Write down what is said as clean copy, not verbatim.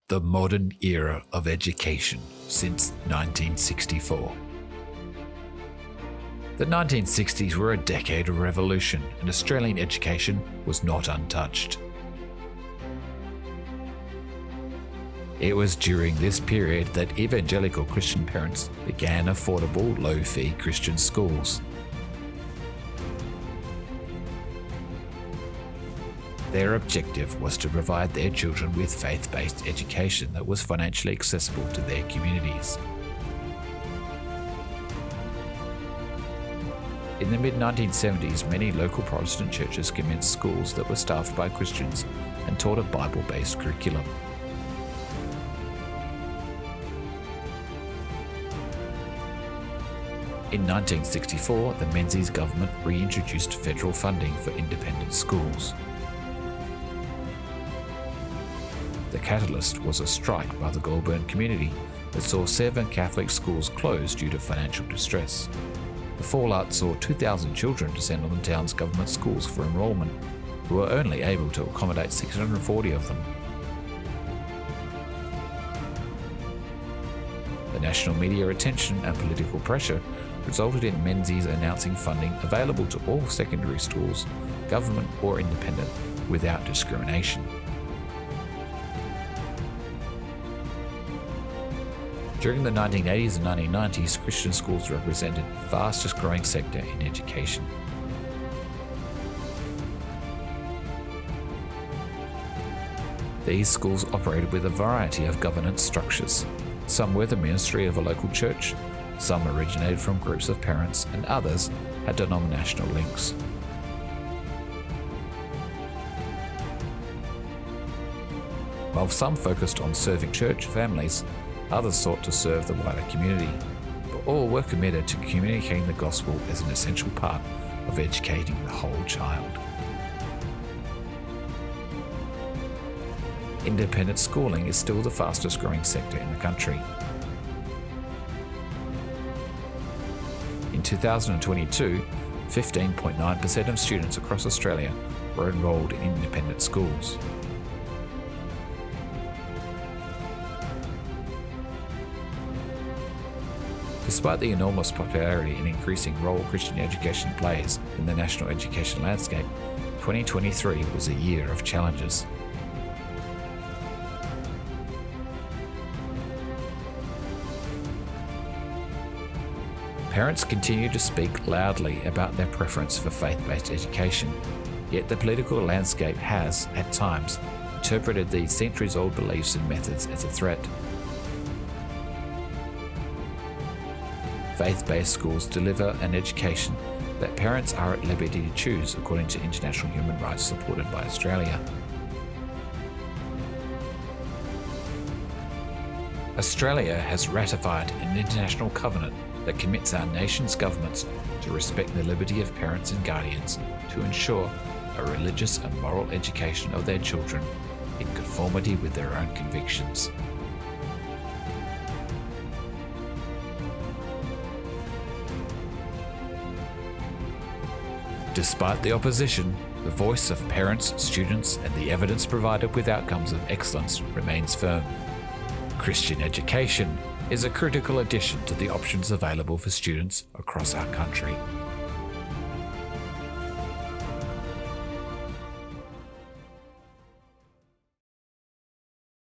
The modern era of education since 1964. The 1960s were a decade of revolution, and Australian education was not untouched. It was during this period that evangelical Christian parents began affordable, low-fee Christian schools. Their objective was to provide their children with faith-based education that was financially accessible to their communities. In the mid-1970s, many local Protestant churches commenced schools that were staffed by Christians and taught a Bible-based curriculum. In 1964, the Menzies government reintroduced federal funding for independent schools. The catalyst was a strike by the Goulburn community that saw 7 Catholic schools close due to financial distress. The fallout saw 2,000 children descend on the town's government schools for enrolment, who were only able to accommodate 640 of them. The national media attention and political pressure resulted in Menzies announcing funding available to all secondary schools, government or independent, without discrimination. During the 1980s and 1990s, Christian schools represented the fastest growing sector in education. These schools operated with a variety of governance structures. Some were the ministry of a local church, some originated from groups of parents, and others had denominational links. While some focused on serving church families, others sought to serve the wider community, but all were committed to communicating the gospel as an essential part of educating the whole child. Independent schooling is still the fastest growing sector in the country. In 2022, 15.9% of students across Australia were enrolled in independent schools. Despite the enormous popularity and increasing role Christian education plays in the national education landscape, 2023 was a year of challenges. Parents continue to speak loudly about their preference for faith-based education, yet the political landscape has, at times, interpreted these centuries-old beliefs and methods as a threat. Faith-based schools deliver an education that parents are at liberty to choose according to international human rights supported by Australia. Australia has ratified an international covenant that commits our nation's governments to respect the liberty of parents and guardians to ensure a religious and moral education of their children in conformity with their own convictions. Despite the opposition, the voice of parents, students, and the evidence provided with outcomes of excellence remains firm. Christian education is a critical addition to the options available for students across our country.